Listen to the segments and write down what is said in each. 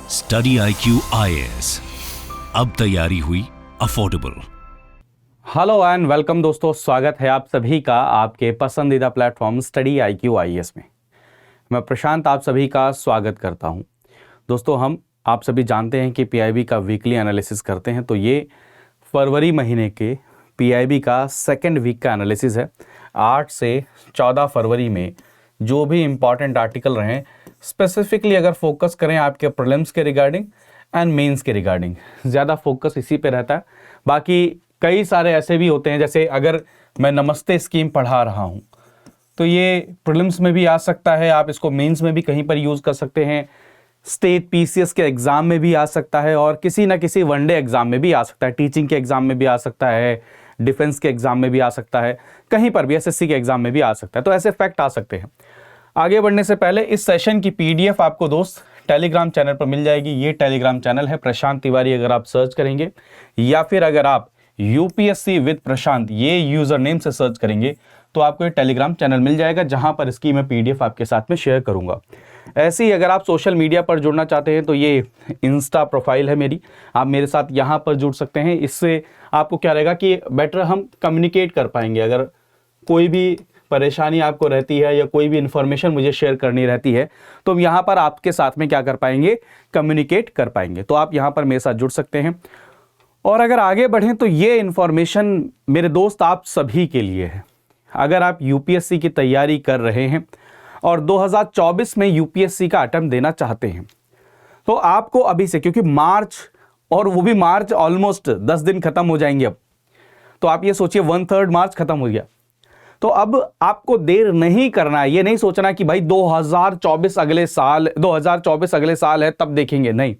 Study IQ IAS, अब तैयारी हुई अफोर्डेबल। हेलो एंड वेलकम दोस्तों, स्वागत है आप सभी का आपके पसंदीदा प्लेटफॉर्म स्टडी IQ IAS में। मैं प्रशांत आप सभी का स्वागत करता हूं। दोस्तों, हम आप सभी जानते हैं कि PIB का वीकली एनालिसिस करते हैं, तो ये फरवरी महीने के PIB का सेकेंड वीक का एनालिसिस है। 8 से 14 फरवरी में जो भी इम्पॉर्टेंट आर्टिकल रहे, स्पेसिफिकली अगर फोकस करें आपके प्रीलिम्स के रिगार्डिंग एंड मेंस के रिगार्डिंग, ज़्यादा फोकस इसी पे रहता है। बाकी कई सारे ऐसे भी होते हैं, जैसे अगर मैं नमस्ते स्कीम पढ़ा रहा हूँ तो ये प्रीलिम्स में भी आ सकता है, आप इसको मेंस में भी कहीं पर यूज़ कर सकते हैं, स्टेट PCS के एग्ज़ाम में भी आ सकता है और किसी ना किसी वनडे एग्ज़ाम में भी आ सकता है, टीचिंग के एग्ज़ाम में भी आ सकता है, डिफेंस के एग्ज़ाम में भी आ सकता है, कहीं पर भी SSC के एग्ज़ाम में भी आ सकता है। तो ऐसे फैक्ट आ सकते हैं। आगे बढ़ने से पहले इस सेशन की PDF आपको दोस्त टेलीग्राम चैनल पर मिल जाएगी। ये टेलीग्राम चैनल है प्रशांत तिवारी, अगर आप सर्च करेंगे, या फिर अगर आप UPSC विद प्रशांत ये यूज़र नेम से सर्च करेंगे तो आपको ये टेलीग्राम चैनल मिल जाएगा, जहां पर इसकी मैं PDF आपके साथ में शेयर करूंगा। ऐसे ही अगर आप सोशल मीडिया पर जुड़ना चाहते हैं तो ये इंस्टा प्रोफाइल है मेरी, आप मेरे साथ यहाँ पर जुड़ सकते हैं। इससे आपको क्या रहेगा कि बेटर हम कम्युनिकेट कर पाएंगे। अगर कोई भी परेशानी आपको रहती है या कोई भी इंफॉर्मेशन मुझे शेयर करनी रहती है तो हम यहाँ पर आपके साथ में क्या कर पाएंगे, कम्युनिकेट कर पाएंगे। तो आप यहाँ पर मेरे साथ जुड़ सकते हैं। और अगर आगे बढ़ें तो ये इंफॉर्मेशन मेरे दोस्त आप सभी के लिए है। अगर आप UPSC की तैयारी कर रहे हैं और 2024 में UPSC का अटेम्प्ट देना चाहते हैं तो आपको अभी से, क्योंकि मार्च, और वो भी मार्च ऑलमोस्ट 10 दिन खत्म हो जाएंगे अब, तो आप ये सोचिए 1/3 मार्च खत्म हो गया। तो अब आपको देर नहीं करना है। ये नहीं सोचना कि भाई 2024 अगले साल है तब देखेंगे, नहीं।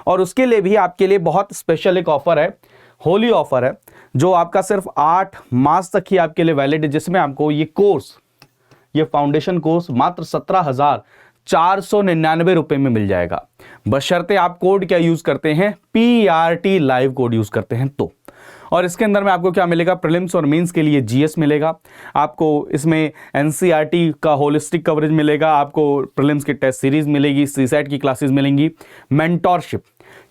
और उसके लिए भी आपके लिए बहुत स्पेशल एक ऑफर है, होली ऑफर है, जो आपका सिर्फ 8 मार्च तक ही आपके लिए वैलिड है, जिसमें आपको ये फाउंडेशन कोर्स मात्र 17,499 रुपए में मिल जाएगा, बशर्ते आप कोड क्या यूज करते हैं, PRT लाइव कोड यूज करते हैं तो। और इसके अंदर में आपको क्या मिलेगा, प्रीलिम्स और मेंस के लिए GS मिलेगा, आपको इसमें NCERT का होलिस्टिक कवरेज मिलेगा, आपको प्रीलिम्स की टेस्ट सीरीज मिलेगी, CSAT की क्लासेस मिलेंगी, मेंटोरशिप।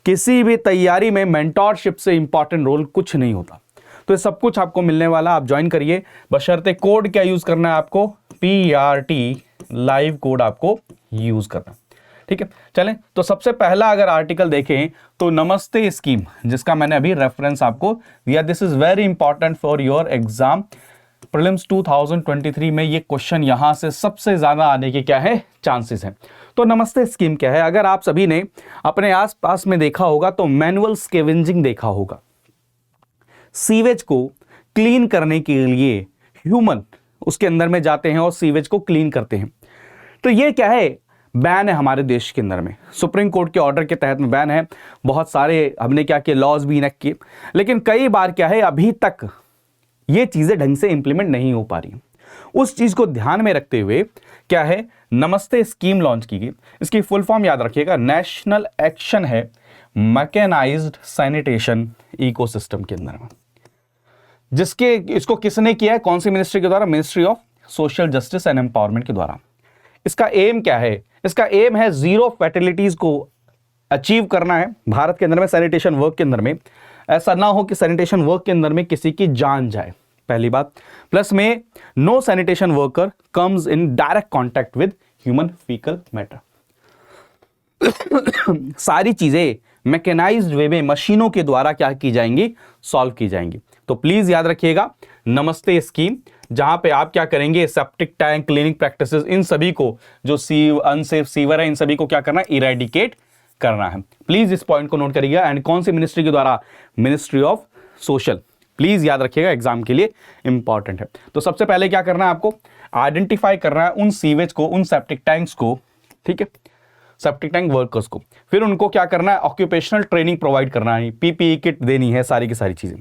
किसी भी तैयारी में मेंटोरशिप से इंपॉर्टेंट रोल कुछ नहीं होता। तो ये सब कुछ आपको मिलने वाला, आप ज्वाइन करिए, बशर्ते कोड क्या यूज करना है आपको, PRT लाइव कोड आपको यूज करना। ठीक है, चलें तो सबसे पहला अगर आर्टिकल देखें तो नमस्ते स्कीम, जिसका मैंने अभी रेफरेंस आपको दिया, this is very important for your exam prelims 2023 में। ये क्वेश्चन यहां से सबसे ज्यादा आने के क्या है, चांसेस हैं। तो नमस्ते स्कीम क्या है, अगर आप सभी ने अपने आसपास में देखा होगा तो मैनुअल स्केवेंजिंग देखा होगा। सीवेज को क्लीन करने के लिए ह्यूमन उसके अंदर में जाते हैं और सीवेज को क्लीन करते हैं। तो ये क्या है, बैन है हमारे देश के अंदर में, सुप्रीम कोर्ट के ऑर्डर के तहत में बैन है। बहुत सारे हमने क्या किए, लॉज भी इनेक्ट किए, लेकिन कई बार क्या है, अभी तक ये चीजें ढंग से इंप्लीमेंट नहीं हो पा रही। उस चीज को ध्यान में रखते हुए क्या है, नमस्ते स्कीम लॉन्च की गई। इसकी फुल फॉर्म याद रखिएगा, नेशनल एक्शन है मैकेनाइज्ड सैनिटेशन इकोसिस्टम के अंदर में, जिसके इसको किसने किया है, कौन सी मिनिस्ट्री के द्वारा, ministry of social justice and empowerment के द्वारा। इसका एम क्या है, इसका एम है 0 फैटिलिटीज को अचीव करना है भारत के अंदर में सैनिटेशन वर्क के अंदर में। ऐसा ना हो कि सैनिटेशन वर्क के अंदर में किसी की जान जाए, पहली बात। प्लस में no sanitation worker comes in direct contact with human faecal matter. सारी चीजें मैकेनाइज्ड वे में, मशीनों के द्वारा क्या की जाएंगी, सॉल्व की जाएंगी। तो प्लीज याद रखिएगा नमस्ते स्कीम, जहां पे आप क्या करेंगे, सेप्टिक टैंक क्लीनिंग प्रैक्टिसेस, इन सभी को, जो अनसेफ सीवर है, इन सभी को क्या करना है, इरेडिकेट करना है। प्लीज इस पॉइंट को नोट करिएगा। एंड कौन सी मिनिस्ट्री के द्वारा, मिनिस्ट्री ऑफ सोशल। प्लीज याद रखिएगा, एग्जाम के लिए इंपॉर्टेंट है। तो सबसे पहले क्या करना है, आपको आइडेंटिफाई करना है उन सीवेज को, उन सेप्टिक टैंक्स को, ठीक है, सेप्टिक टैंक वर्कर्स को। फिर उनको क्या करना है, ऑक्यूपेशनल ट्रेनिंग प्रोवाइड करना है, PPE किट देनी है, सारी की सारी चीजें,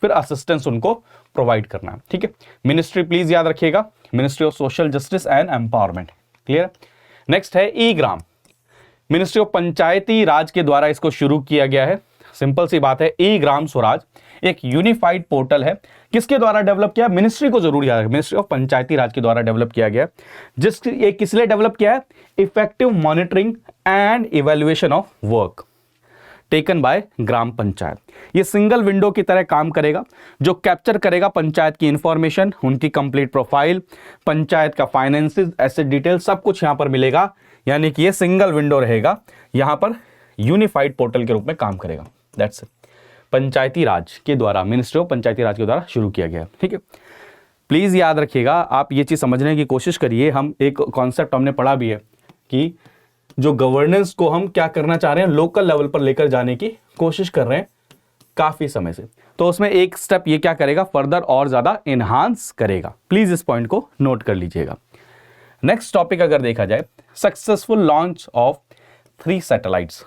फिर असिस्टेंस उनको प्रोवाइड करना है। ठीक है, मिनिस्ट्री प्लीज याद रखिएगा, ministry of social justice and empowerment. Clear. Next है ई ग्राम, मिनिस्ट्री ऑफ पंचायती राज के द्वारा इसको शुरू किया गया है। सिंपल सी बात है, ई ग्राम स्वराज एक यूनिफाइड पोर्टल है। किसके द्वारा डेवलप किया? मिनिस्ट्री को जरूर याद है, मिनिस्ट्री ऑफ पंचायती राज के द्वारा डेवलप किया गया। ये किस लिए डेवलप किया है? Effective monitoring and evaluation of work taken by gram panchayat. ये सिंगल विंडो की तरह काम करेगा, जो कैप्चर करेगा पंचायत की इंफॉर्मेशन, उनकी कंप्लीट प्रोफाइल, पंचायत का फाइनेंसेस, एसेट डिटेल, सब कुछ यहां पर मिलेगा। यानी कि ये सिंगल विंडो रहेगा, यहां पर यूनिफाइड पोर्टल के रूप में काम करेगा। That's it. पंचायती राज के द्वारा, मिनिस्ट्री ऑफ पंचायती राज के द्वारा शुरू किया गया। ठीक है, प्लीज याद रखिएगा, आप ये चीज समझने की कोशिश करिए। हम एक कॉन्सेप्ट हमने पढ़ा भी है कि जो गवर्नेंस को हम क्या करना चाह रहे हैं, लोकल लेवल पर लेकर जाने की कोशिश कर रहे हैं काफी समय से। तो उसमें एक स्टेप ये क्या करेगा, फर्दर और ज्यादा एनहांस करेगा। प्लीज इस पॉइंट को नोट कर लीजिएगा। नेक्स्ट टॉपिक अगर देखा जाए, सक्सेसफुल लॉन्च ऑफ 3 सैटेलाइट्स।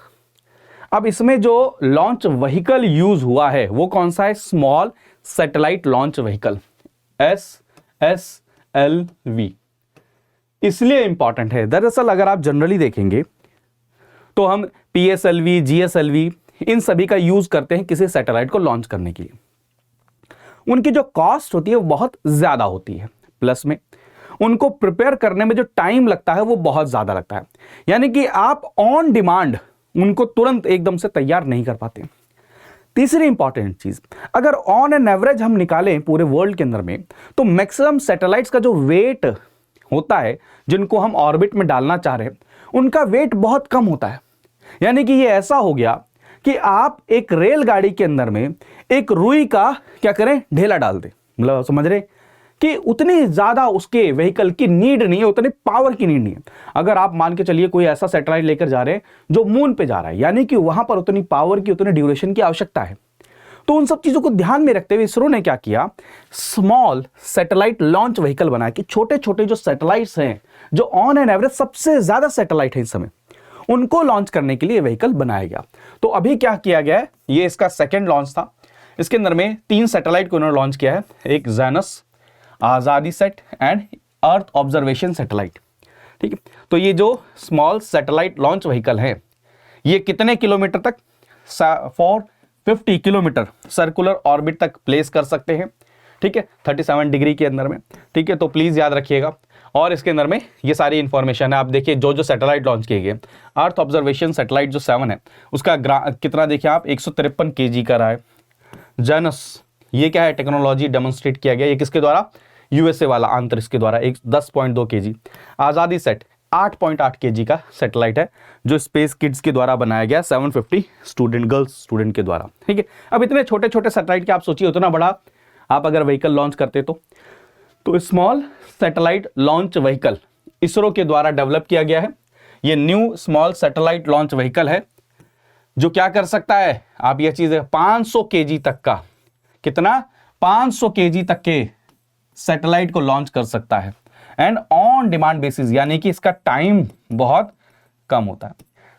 अब इसमें जो लॉन्च व्हीकल यूज हुआ है वो कौन सा है? Small satellite launch vehicle, SSLV। इसलिए इंपॉर्टेंट है, दरअसल अगर आप जनरली देखेंगे तो हम PSLV, GSLV इन सभी का यूज करते हैं किसी सैटेलाइट को लॉन्च करने के लिए। उनकी जो कॉस्ट होती है वो बहुत ज्यादा होती है, प्लस में उनको प्रिपेयर करने में जो टाइम लगता है वो बहुत ज्यादा लगता है। यानी कि आप ऑन डिमांड उनको तुरंत एकदम से तैयार नहीं कर पाते। तीसरी इंपॉर्टेंट चीज, अगर ऑन एन एवरेज हम निकालें पूरे वर्ल्ड के अंदर में, तो मैक्सिमम सैटेलाइट्स का जो वेट होता है जिनको हम ऑर्बिट में डालना चाह रहे हैं, उनका वेट बहुत कम होता है। यानी कि ये ऐसा हो गया कि आप एक रेलगाड़ी के अंदर में एक रुई का क्या करें, ढेला डाल दें। मतलब समझ रहे कि उतनी ज्यादा उसके व्हीकल की नीड नहीं है, उतनी पावर की नीड नहीं है। अगर आप मान के चलिए कोई ऐसा सैटेलाइट लेकर जा रहे हैं जो मून पे जा रहा है, यानी कि वहां पर उतनी पावर की, उतनी ड्यूरेशन की आवश्यकता है। तो उन सब चीजों को ध्यान में रखते हुए इसरो ने क्या किया, स्मॉल सैटेलाइट लॉन्च व्हीकल बनाया कि छोटे छोटे जो सैटेलाइट्स हैं, जो ऑन एन एवरेज सबसे ज्यादा सैटेलाइट है इस समय, उनको लॉन्च करने के लिए व्हीकल बनाया गया। तो अभी क्या किया गया है, ये इसका सेकेंड लॉन्च था। इसके अंदर में 3 सैटेलाइट को उन्होंने लॉन्च किया है, एक ज़ेनस, आजादी set and earth observation satellite. ठीक है, तो ये जो स्मॉल सैटेलाइट लॉन्च व्हीकल है, ये कितने किलोमीटर तक, 450 किलोमीटर सर्कुलर ऑर्बिट तक प्लेस कर सकते हैं। ठीक है, 37 डिग्री के अंदर में। ठीक है, तो प्लीज याद रखिएगा। और इसके अंदर में ये सारी इंफॉर्मेशन है। आप देखिए जो जो सैटेलाइट लॉन्च किए गए, अर्थ ऑब्जर्वेशन सैटेलाइट जो 7 है उसका कितना देखिए आप, 153 kg का रहा है। जेनस, ये क्या है, टेक्नोलॉजी डेमोन्स्ट्रेट किया गया, ये किसके द्वारा, यूएसए वाला अंतरिक्ष के द्वारा, 10.2 kg। आजादी सेट 8.8 kg का सैटेलाइट है जो स्पेस किड्स के द्वारा बनाया गया, 750 गर्ल्स स्टूडेंट के द्वारा। ठीक है, अब इतने छोटे छोटे सैटेलाइट के आप सोचिए, उतना बड़ा आप अगर व्हीकल लॉन्च करते तो small satellite launch vehicle ISRO के द्वारा डेवलप किया गया है। ये new small satellite launch vehicle है जो क्या कर सकता है, आप ये चीज 500 kg तक का, कितना, 500 kg तक के सैटेलाइट को लॉन्च कर सकता है एंड ऑन डिमांड बेसिस, यानी कि इसका टाइम बहुत कम होता है।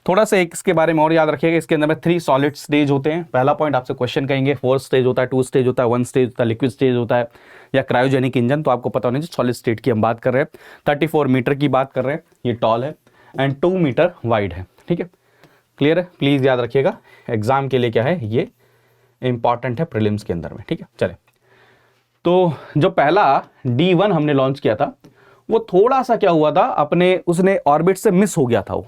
थोड़ा सा एक इसके बारे में और याद रखिएगा, इसके अंदर में 3 सॉलिड स्टेज होते हैं। पहला पॉइंट आपसे क्वेश्चन कहेंगे, 4 स्टेज होता है, 2 स्टेज होता है, 1 स्टेज होता है, लिक्विड स्टेज होता है या क्रायोजेनिक इंजन। तो आपको पता होना चाहिए सॉलिड स्टेट की हम बात कर रहे हैं। 34 मीटर की बात कर रहे हैं, ये टॉल है एंड 2 मीटर वाइड है। ठीक है, क्लियर है, प्लीज याद रखिएगा, एग्जाम के लिए क्या है ये इंपॉर्टेंट है प्रीलिम्स के अंदर में। ठीक है, चले, तो जो पहला D1 हमने लॉन्च किया था वो थोड़ा सा क्या हुआ था, अपने उसने ऑर्बिट से मिस हो गया था वो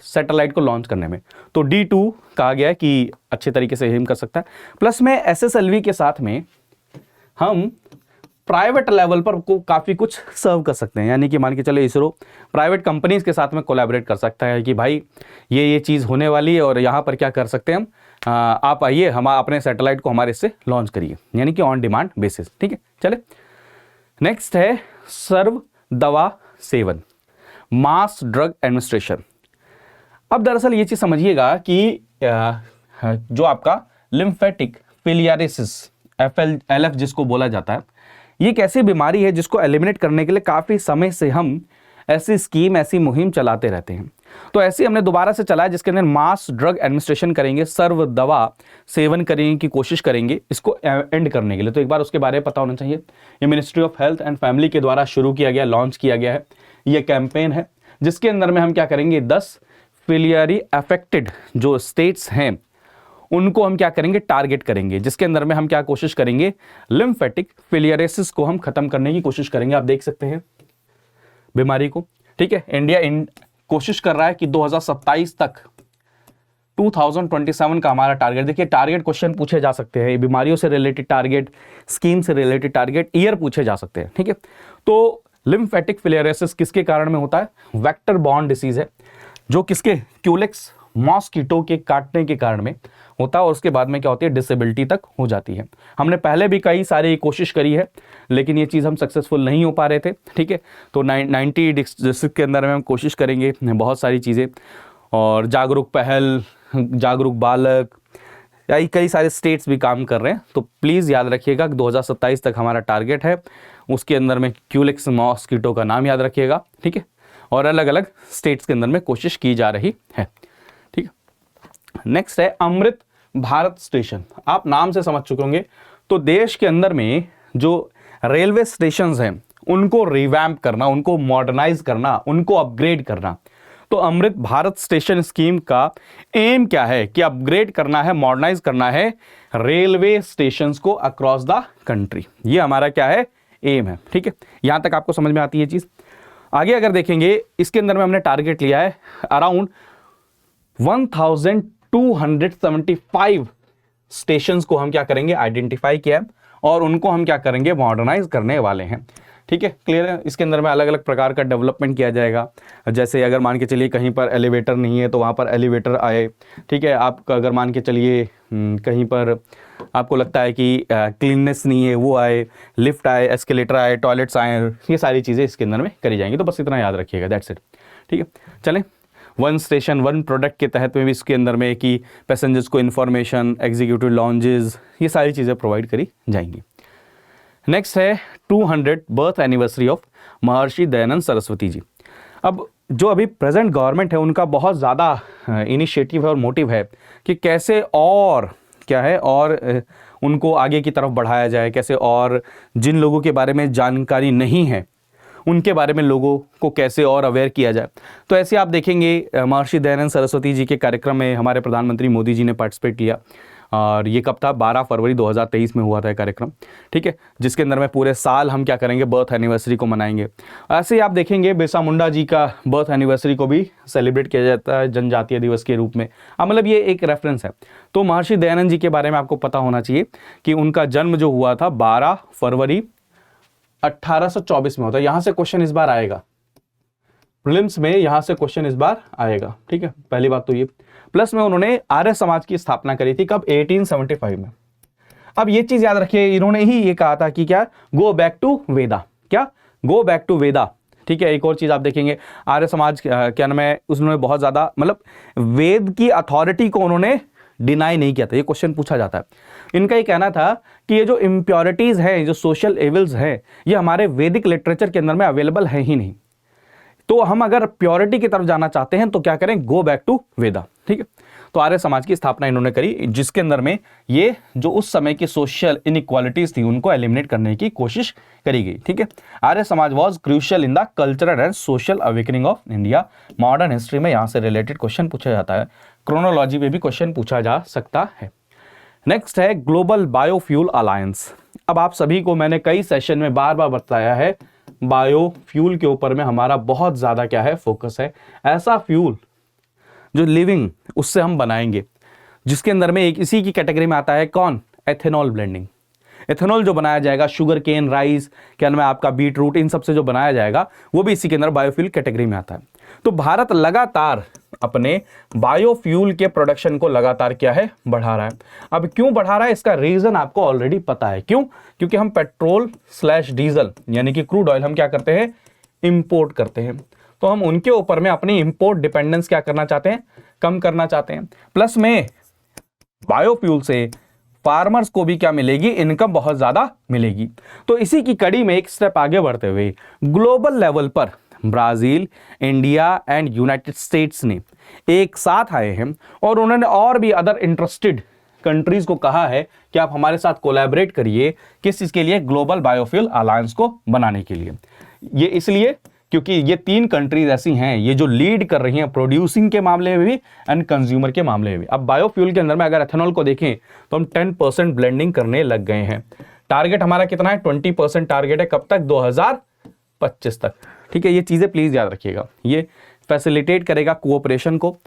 सैटेलाइट को लॉन्च करने में। तो D2 कहा गया है कि अच्छे तरीके से एम कर सकता है। प्लस में SSLV के साथ में हम प्राइवेट लेवल पर को काफ़ी कुछ सर्व कर सकते हैं। यानी कि मान के चले इसरो प्राइवेट कंपनीज के साथ में कोलैबोरेट कर सकता है कि भाई ये चीज़ होने वाली है और यहाँ पर क्या कर सकते हैं हम, आप आइए हम अपने सैटेलाइट को हमारे से लॉन्च करिए, यानी कि ऑन डिमांड बेसिस। ठीक है, चले नेक्स्ट है सर्व दवा सेवन, मास ड्रग एडमिनिस्ट्रेशन। अब दरअसल ये चीज़ समझिएगा कि जो आपका लिम्फेटिक फिलियारिसिस, LF जिसको बोला जाता है, ये एक ऐसी बीमारी है जिसको एलिमिनेट करने के लिए काफ़ी समय से हम ऐसी स्कीम, ऐसी मुहिम चलाते रहते हैं। तो ऐसे हमने दोबारा से चलाया जिसके अंदर मास ड्रग एडमिनिस्ट्रेशन करेंगे, सर्व दवा सेवन करने की कोशिश करेंगे इसको एंड करने के लिए। तो एक बार उसके बारे में पता होना चाहिए। ये ministry of health and family के द्वारा शुरू किया गया, लॉन्च किया गया है। ये कैंपेन है जिसके अंदर में हम क्या करेंगे, 10 फिलियरी अफेक्टेड जो स्टेट्स हैं उनको हम क्या करेंगे, टारगेट करेंगे, जिसके अंदर में हम क्या कोशिश करेंगे, लिम्फेटिक फिलियरेसिस को हम खत्म करने की कोशिश करेंगे। आप देख सकते हैं बीमारी को, ठीक है। इंडिया कोशिश कर रहा है कि 2027 तक 2027 का हमारा टारगेट, देखिए टारगेट क्वेश्चन पूछे जा सकते हैं, बीमारियों से रिलेटेड टारगेट, स्कीम से रिलेटेड टारगेट, ईयर पूछे जा सकते हैं, ठीक है। तो लिम्फेटिक फिलियरेसिस किसके कारण में होता है, वेक्टर बॉर्न डिसीज है, जो किसके, क्यूलेक्स मॉस्किटो के काटने के कारण में होता है, और उसके बाद में क्या होती है, डिसेबिलिटी तक हो जाती है। हमने पहले भी कई सारी कोशिश करी है, लेकिन ये चीज़ हम सक्सेसफुल नहीं हो पा रहे थे, ठीक है। तो 90 डिस्ट्रिक्ट के अंदर में हम कोशिश करेंगे बहुत सारी चीज़ें, और जागरूक पहल, जागरूक बालक, या कई सारे स्टेट्स भी काम कर रहे हैं। तो प्लीज़ याद रखिएगा कि 2027 तक हमारा टारगेट है, उसके अंदर में क्यूलेक्स मॉस्किटो का नाम याद रखिएगा, ठीक है। और अलग अलग स्टेट्स के अंदर में कोशिश की जा रही है, ठीक है। नेक्स्ट है अमृत भारत स्टेशन। आप नाम से समझ चुके होंगे, तो देश के अंदर में जो रेलवे स्टेशंस हैं उनको रिवैम्प करना, उनको मॉडर्नाइज करना, उनको अपग्रेड करना। तो अमृत भारत स्टेशन स्कीम का एम क्या है कि अपग्रेड करना है, मॉडर्नाइज करना है रेलवे स्टेशंस को अक्रॉस द कंट्री। ये हमारा क्या है, एम है, ठीक है। यहां तक आपको समझ में आती है चीज। आगे अगर देखेंगे, इसके अंदर में हमने टारगेट लिया है अराउंड 1275 स्टेशंस को हम क्या करेंगे, आइडेंटिफाई किया है, और उनको हम क्या करेंगे, मॉडर्नाइज करने वाले हैं, ठीक है। क्लियर है। इसके अंदर में अलग अलग प्रकार का डेवलपमेंट किया जाएगा। जैसे अगर मान के चलिए कहीं पर एलिवेटर नहीं है तो वहाँ पर एलिवेटर आए, ठीक है। आप अगर मान के चलिए कहीं पर आपको लगता है कि क्लीननेस नहीं है, वो आए, लिफ्ट आए, एस्केलेटर आए, टॉयलेट्स आए, ये सारी चीज़ें इसके अंदर में करी जाएंगी। तो बस इतना याद रखिएगा, दैट्स इट, ठीक है। चलें, वन स्टेशन वन प्रोडक्ट के तहत में भी इसके अंदर में कि पैसेंजर्स को इन्फॉर्मेशन, एग्जीक्यूटिव लॉन्जेस, ये सारी चीज़ें प्रोवाइड करी जाएंगी। नेक्स्ट है 200 birth anniversary of Maharshi Dayanand Saraswati ji. अब जो अभी प्रेजेंट गवर्नमेंट है उनका बहुत ज़्यादा इनिशिएटिव है और मोटिव है कि कैसे और क्या है, और उनको आगे की तरफ बढ़ाया जाए, कैसे और जिन लोगों के बारे में जानकारी नहीं है उनके बारे में लोगों को कैसे और अवेयर किया जाए। तो ऐसे आप देखेंगे महर्षि दयानंद सरस्वती जी के कार्यक्रम में हमारे प्रधानमंत्री मोदी जी ने पार्टिसिपेट किया, और ये कब था, 12 फरवरी 2023 में हुआ था कार्यक्रम, ठीक है। जिसके अंदर में पूरे साल हम क्या करेंगे, बर्थ एनिवर्सरी को मनाएंगे। ऐसे ही आप देखेंगे बिरसा मुंडा जी का बर्थ एनिवर्सरी को भी सेलिब्रेट किया जाता है जनजातीय दिवस के रूप में। मतलब ये एक रेफरेंस है। तो महर्षि दयानंद जी के बारे में आपको पता होना चाहिए कि उनका जन्म जो हुआ था 12 फरवरी 1824 में होता है। यहां से क्वेश्चन इस बार आएगा, प्रीलिम्स में यहां से क्वेश्चन इस बार आएगा, ठीक है। पहली बात तो ये, प्लस में उन्होंने आर्य समाज की स्थापना करी थी, कब, 1875 में। अब ये चीज याद रखिए, इन्होंने ही ये कहा था कि क्या, गो बैक टू वेदा, क्या, गो बैक टू वेदा, ठीक है। एक और चीज आप देखेंगे, आर्य समाज क्या नाम है, उन्होंने बहुत ज्यादा मतलब वेद की अथॉरिटी को उन्होंने डिनाई नहीं किया था। ये क्वेश्चन पूछा जाता है। इनका ये कहना था कि ये जो इम्प्योरिटीज है, जो सोशल एविल्स है, ये हमारे वैदिक लिटरेचर के अंदर में अवेलेबल है ही नहीं। तो हम अगर प्योरिटी की तरफ जाना चाहते हैं तो क्या करें, गो बैक टू वेदा, ठीक है। तो आर्य समाज की स्थापना इन्होंने करी, जिसके अंदर में ये जो उस समय की सोशल इनइक्वालिटीज थी उनको एलिमिनेट करने की कोशिश करी गई, ठीक है। Arya Samaj was crucial in the cultural and social awakening of India. Modern history में यहां से रिलेटेड क्वेश्चन पूछा जाता है, क्रोनोलॉजी में भी क्वेश्चन पूछा जा सकता है। नेक्स्ट है ग्लोबल बायोफ्यूल अलायंस। अब आप सभी को मैंने कई सेशन में बार बार बताया है, बायोफ्यूल के ऊपर में हमारा बहुत ज्यादा क्या है, फोकस है। ऐसा फ्यूल जो लिविंग उससे हम बनाएंगे, जिसके अंदर में एक इसी की कैटेगरी में आता है कौन, एथेनॉल ब्लेंडिंग। एथेनॉल जो बनाया जाएगा शुगर केन, राइस, क्या नाम है आपका, बीट रूट, इन सबसे जो बनाया जाएगा वो भी इसी के अंदर बायोफ्यूल कैटेगरी में आता है। तो भारत लगातार अपने बायोफ्यूल के प्रोडक्शन को लगातार क्या है, बढ़ा रहा है। अब क्यों बढ़ा रहा है, इसका रीजन आपको ऑलरेडी पता है। क्यों, क्योंकि हम पेट्रोल स्लैश डीजल यानी कि क्रूड ऑयल हम क्या करते हैं, इंपोर्ट करते हैं। तो हम उनके ऊपर में अपनी इंपोर्ट डिपेंडेंस क्या करना चाहते हैं, कम करना चाहते हैं। प्लस में बायोफ्यूल से फार्मर्स को भी क्या मिलेगी, इनकम बहुत ज्यादा मिलेगी। तो इसी की कड़ी में एक स्टेप आगे बढ़ते हुए ग्लोबल लेवल पर Brazil, India and United states ने एक साथ आए हैं, और उन्होंने और भी अदर इंटरेस्टेड कंट्रीज को कहा है कि आप हमारे साथ कोलैबोरेट करिए। किस चीज के लिए, ग्लोबल बायोफ्यूल अलायंस को बनाने के लिए। ये इसलिए क्योंकि ये 3 कंट्रीज ऐसी हैं ये जो लीड कर रही हैं प्रोड्यूसिंग के मामले में भी एंड कंज्यूमर के मामले में भी। अब बायोफ्यूल के अंदर में अगर एथेनॉल को देखें तो हम 10% ब्लेंडिंग करने लग गए हैं। टारगेट हमारा कितना है? 20% टारगेट है। कब तक? 2025 तक। ठीक है, ये चीजें प्लीज याद रखिएगा। ये फैसिलिटेट करेगा कोऑपरेशन को,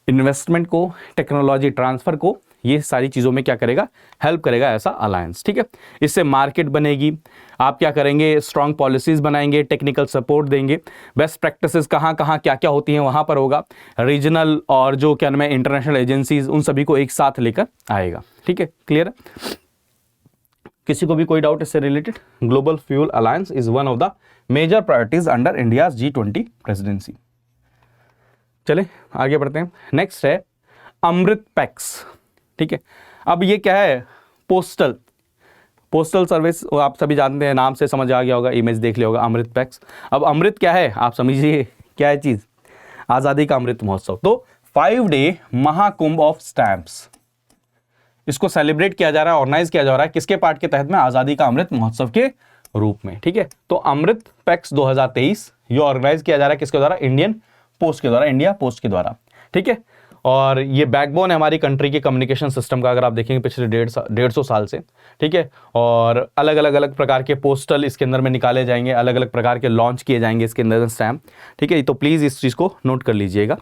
इन्वेस्टमेंट को, टेक्नोलॉजी ट्रांसफर को, ये सारी चीज़ों में क्या करेगा? हेल्प करेगा ऐसा अलायंस। ठीक है, इससे मार्केट बनेगी। आप क्या करेंगे? स्ट्रॉन्ग पॉलिसीज बनाएंगे, टेक्निकल सपोर्ट देंगे, बेस्ट प्रैक्टिसेस कहाँ कहाँ क्या क्या होती हैं वहाँ पर होगा, रीजनल और जो क्या नाम है इंटरनेशनल एजेंसीज, उन सभी को एक साथ लेकर आएगा। ठीक है, क्लियर है? किसी को भी कोई डाउट इससे related? Global fuel alliance is one of the major priorities under India's G20 presidency. चले आगे बढ़ते हैं। नेक्स्ट है अमृत पैक्स। ठीक है, अब ये क्या है? पोस्टल सर्विस, आप सभी जानते हैं, नाम से समझ आ गया होगा, इमेज देख लिया होगा, अमृत पैक्स। अब अमृत क्या है आप समझिए, क्या है चीज? आजादी का अमृत महोत्सव। तो 5 डे महाकुंभ ऑफ स्टैंप्स, इसको सेलिब्रेट किया जा रहा है, ऑर्गेनाइज किया जा रहा है किसके पार्ट के तहत में? आजादी का अमृत महोत्सव के रूप में। ठीक है, तो अमृत पैक्स 2023 ये ऑर्गेनाइज किया जा रहा है किसके द्वारा? इंडियन पोस्ट के द्वारा, इंडिया पोस्ट के द्वारा। ठीक है, और ये बैकबोन है हमारी कंट्री के कम्युनिकेशन सिस्टम का, अगर आप देखेंगे पिछले 150 साल से। ठीक है, और अलग अलग प्रकार के पोस्टल इसके अंदर में निकाले जाएंगे, अलग अलग प्रकार के लॉन्च किए जाएंगे इसके अंदर स्टैम्प। ठीक है, तो प्लीज़ इस चीज़ को नोट कर लीजिएगा,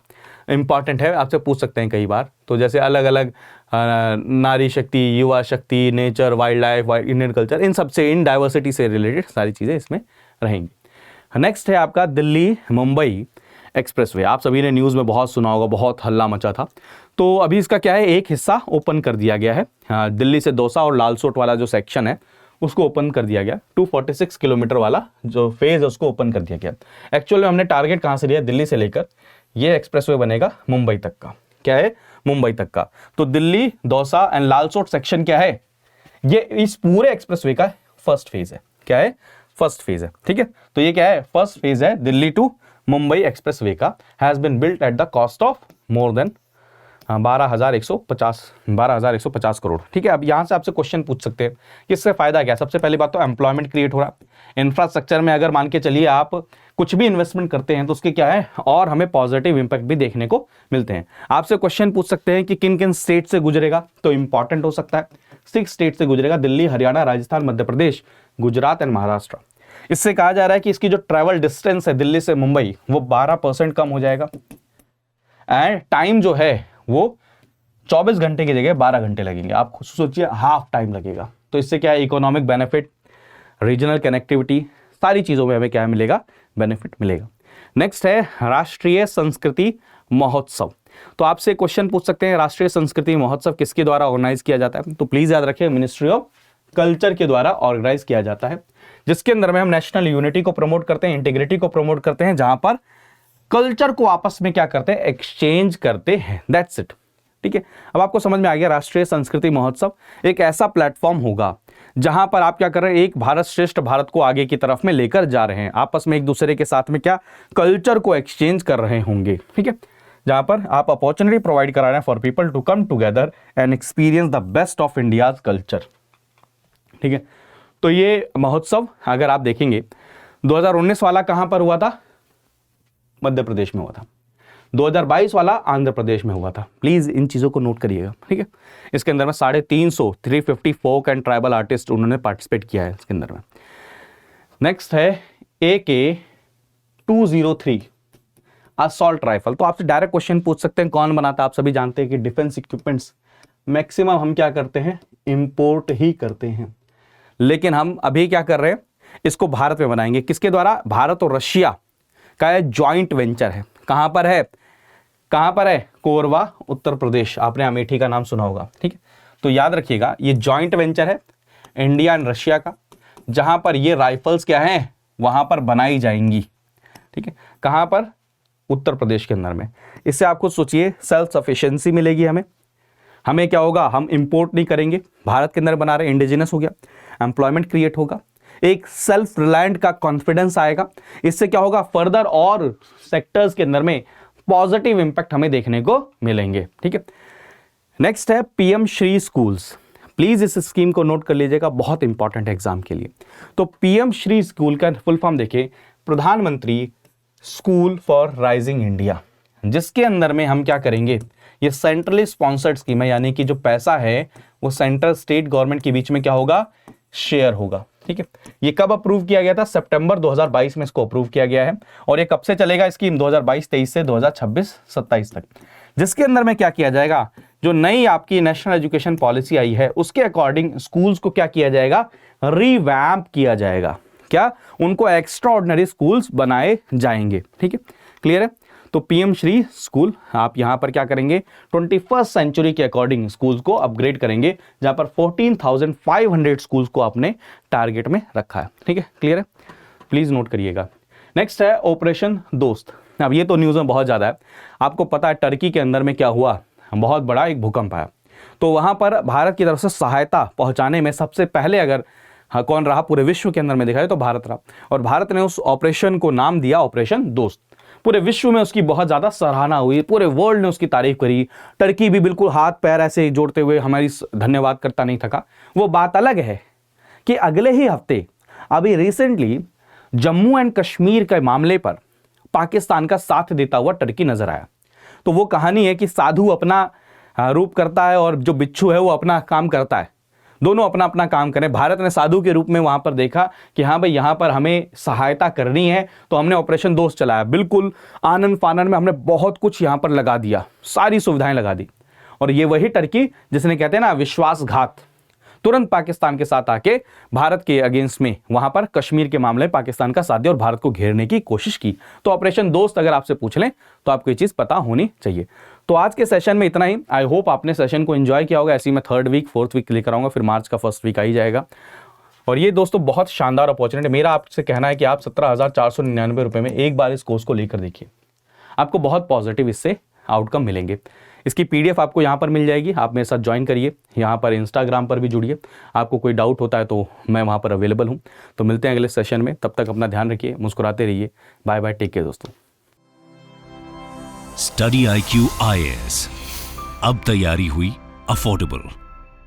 इंपॉर्टेंट है, आपसे पूछ सकते हैं कई बार। तो जैसे अलग अलग नारी शक्ति, युवा शक्ति, nature, wild life, Indian culture, इन सबसे, इन डाइवर्सिटी से रिलेटेड सारी चीज़ें इसमें रहेंगी। नेक्स्ट है आपका दिल्ली मुंबई एक्सप्रेसवे। आप सभी ने न्यूज़ में बहुत सुना होगा, बहुत हल्ला मचा था। तो अभी इसका क्या है, एक हिस्सा ओपन कर दिया गया है। दिल्ली से दौसा और लालसोट वाला जो सेक्शन है उसको ओपन कर दिया गया। 246 किलोमीटर वाला जो फेज है उसको ओपन कर दिया गया। एक्चुअली हमने टारगेट कहाँ से लिया? दिल्ली से लेकर ये एक्सप्रेसवे बनेगा मुंबई तक का। क्या है? मुंबई तक का। तो दिल्ली, दौसा एंड लालसोट सेक्शन क्या है? ये इस पूरे एक्सप्रेसवे का फर्स्ट फेज है। क्या है? फर्स्ट फेज है। ठीक है, तो ये क्या है? फर्स्ट फेज है दिल्ली टू मुंबई एक्सप्रेसवे का। Has been built at the cost of more than 12,150 crore. ठीक है, अब यहां से आपसे क्वेश्चन पूछ सकते हैं कि इससे फायदा क्या? सबसे पहली बात तो एम्प्लॉयमेंट क्रिएट हो रहा है। इंफ्रास्ट्रक्चर में अगर मान के चलिए आप कुछ भी इन्वेस्टमेंट करते हैं तो उसके क्या है, और हमें पॉजिटिव इंपैक्ट भी देखने को मिलते हैं। आपसे क्वेश्चन पूछ सकते हैं कि किन किन स्टेट से गुजरेगा, तो इंपॉर्टेंट हो सकता है 6 स्टेट से गुजरेगा, दिल्ली, हरियाणा, राजस्थान, मध्य प्रदेश, गुजरात एंड महाराष्ट्र। इससे कहा जा रहा है कि इसकी जो ट्रैवल डिस्टेंस है दिल्ली से मुंबई वो 12% कम हो जाएगा, एंड टाइम जो है वो 24 घंटे की जगह 12 घंटे लगेंगे। आप खुद सोचिए, हाफ टाइम लगेगा। तो इससे क्या है, इकोनॉमिक बेनिफिट, रीजनल कनेक्टिविटी, सारी चीजों में हमें क्या मिलेगा? बेनिफिट मिलेगा। नेक्स्ट है राष्ट्रीय संस्कृति महोत्सव। तो आपसे क्वेश्चन पूछ सकते हैं राष्ट्रीय संस्कृति महोत्सव किसके द्वारा ऑर्गेनाइज किया जाता है? तो प्लीज याद रखिए, मिनिस्ट्री ऑफ कल्चर के द्वारा ऑर्गेनाइज किया जाता है, जिसके अंदर में हम नेशनल यूनिटी को प्रमोट करते हैं, इंटीग्रिटी को प्रमोट करते हैं, जहां पर कल्चर को आपस में क्या करते हैं? एक्सचेंज करते हैं। That's it. ठीक है, अब आपको समझ में आ गया। राष्ट्रीय संस्कृति महोत्सव एक ऐसा प्लेटफॉर्म होगा जहां पर आप क्या कर रहे हैं, एक भारत श्रेष्ठ भारत को आगे की तरफ में लेकर जा रहे हैं, आपस में एक दूसरे के साथ में क्या कल्चर को एक्सचेंज कर रहे होंगे। ठीक है, जहां पर आप अपॉर्चुनिटी प्रोवाइड करा रहे हैं for people to come together and experience the best of India's culture. ठीक है, तो ये महोत्सव अगर आप देखेंगे 2019 वाला कहां पर हुआ था? मध्य प्रदेश में हुआ था। 2022 वाला आंध्र प्रदेश में हुआ था। प्लीज इन चीजों को नोट करिएगा। ठीक है, इसके अंदर में 350 फोक एंड ट्राइबल आर्टिस्ट उन्होंने पार्टिसिपेट किया है इसके अंदर में। नेक्स्ट है AK-203 असॉल्ट राइफल। तो आपसे डायरेक्ट क्वेश्चन पूछ सकते हैं कौन बनाता है? आप सभी जानते हैं कि डिफेंस इक्विपमेंट्स मैक्सिमम हम क्या करते हैं? इंपोर्ट ही करते हैं, लेकिन हम अभी क्या कर रहे हैं? इसको भारत में बनाएंगे। किसके द्वारा? भारत और रशिया का जॉइंट वेंचर है। कहां पर है? कहां पर है? कोरबा, उत्तर प्रदेश। आपने अमेठी का नाम सुना होगा। ठीक है, तो याद रखिएगा ये जॉइंट वेंचर है इंडिया एंड रशिया का, जहां पर ये राइफल्स क्या है वहां पर बनाई जाएंगी। ठीक है, कहां पर? उत्तर प्रदेश के अंदर में। इससे आपको सोचिए सेल्फ सफिशिएंसी मिलेगी हमें क्या होगा? हम इंपोर्ट नहीं करेंगे, भारत के अंदर बना रहे, इंडिजिनस हो गया, एम्प्लॉयमेंट क्रिएट होगा, एक सेल्फ रिलायंट का कॉन्फिडेंस आएगा। इससे क्या होगा? फर्दर और सेक्टर्स के अंदर में पॉजिटिव इंपैक्ट हमें देखने को मिलेंगे। ठीक है, नेक्स्ट है PM श्री स्कूल्स। प्लीज इस स्कीम को नोट कर लीजिएगा, बहुत इंपॉर्टेंट है एग्जाम के लिए। तो PM श्री स्कूल का फुल फॉर्म देखिए, प्रधानमंत्री स्कूल फॉर राइजिंग इंडिया, जिसके अंदर में हम क्या करेंगे, ये सेंट्रली स्पॉन्सर्ड स्कीम है, यानी कि जो पैसा है वो सेंट्रल स्टेट गवर्नमेंट के बीच में क्या होगा, शेयर होगा। ठीक है, ये कब अप्रूव किया गया था, सितंबर 2022 में इसको अप्रूव किया गया है। और ये कब से चलेगा स्कीम, 2022-23 से 2026-27 तक, जिसके अंदर में क्या किया जाएगा, जो नई आपकी नेशनल एजुकेशन पॉलिसी आई है उसके अकॉर्डिंग स्कूल्स को क्या किया जाएगा, रिवैम्प किया जाएगा। क्या, उनको एक्स्ट्रा ऑर्डिनरी स्कूल्स बनाए जाएंगे। ठीक है, क्लियर है। तो पीएम श्री स्कूल आप यहां पर क्या करेंगे, 21st सेंचुरी के अकॉर्डिंग स्कूल्स को अपग्रेड करेंगे, जहां पर 14,500 स्कूल्स को आपने टारगेट में रखा है। ठीक है, क्लियर है, प्लीज नोट करिएगा। नेक्स्ट है ऑपरेशन दोस्त। अब ये तो न्यूज़ में बहुत ज़्यादा है, आपको पता है टर्की के अंदर में क्या हुआ, बहुत बड़ा एक भूकंप आया, तो वहां पर भारत की तरफ से सहायता पहुंचाने में सबसे पहले अगर कौन रहा पूरे विश्व के अंदर में देखा जाए तो भारत रहा। और भारत ने उस ऑपरेशन को नाम दिया ऑपरेशन दोस्त। पूरे विश्व में उसकी बहुत ज़्यादा सराहना हुई, पूरे वर्ल्ड ने उसकी तारीफ करी। टर्की भी बिल्कुल हाथ पैर ऐसे जोड़ते हुए हमारी धन्यवाद करता नहीं थका। वो बात अलग है कि अगले ही हफ्ते अभी रिसेंटली जम्मू एंड कश्मीर के मामले पर पाकिस्तान का साथ देता हुआ टर्की नजर आया। तो वो कहानी है कि साधु अपना रूप करता है और जो बिच्छू है वो अपना काम करता है, दोनों अपना अपना काम करें। भारत ने साधु के रूप में वहां पर देखा कि हाँ भाई यहाँ पर हमें सहायता करनी है, तो हमने ऑपरेशन दोस्त चलाया। बिल्कुल आनंद फानन में हमने बहुत कुछ यहाँ पर लगा दिया, सारी सुविधाएं लगा दी। और ये वही टर्की जिसने कहते हैं ना विश्वासघात, तुरंत पाकिस्तान के साथ आके भारत के अगेंस्ट में वहां पर कश्मीर के मामले में पाकिस्तान का साथ दिया और भारत को घेरने की कोशिश की। तो ऑपरेशन दोस्त अगर आपसे पूछ लें तो आपको ये चीज पता होनी चाहिए। तो आज के सेशन में इतना ही। आई होप आपने सेशन को एंजॉय किया होगा। ऐसे ही मैं 3rd वीक 4th वीक लेकर आऊंगा, फिर मार्च का 1st वीक आ ही जाएगा। और ये दोस्तों बहुत शानदार अपॉर्चुनिटी, मेरा आपसे कहना है कि आप 17,499 रुपये में एक बार इस कोर्स को लेकर देखिए, आपको बहुत पॉजिटिव इससे आउटकम मिलेंगे। इसकी पीडीएफ आपको यहाँ पर मिल जाएगी, आप मेरे साथ ज्वाइन करिए, यहाँ पर इंस्टाग्राम पर भी जुड़िए। आपको कोई डाउट होता है तो मैं वहाँ पर अवेलेबल हूँ। तो मिलते हैं अगले सेशन में, तब तक अपना ध्यान रखिए, मुस्कुराते रहिए। बाय बाय, टेक केयर दोस्तों। स्टडी IQ IAS, अब तैयारी हुई अफोर्डेबल।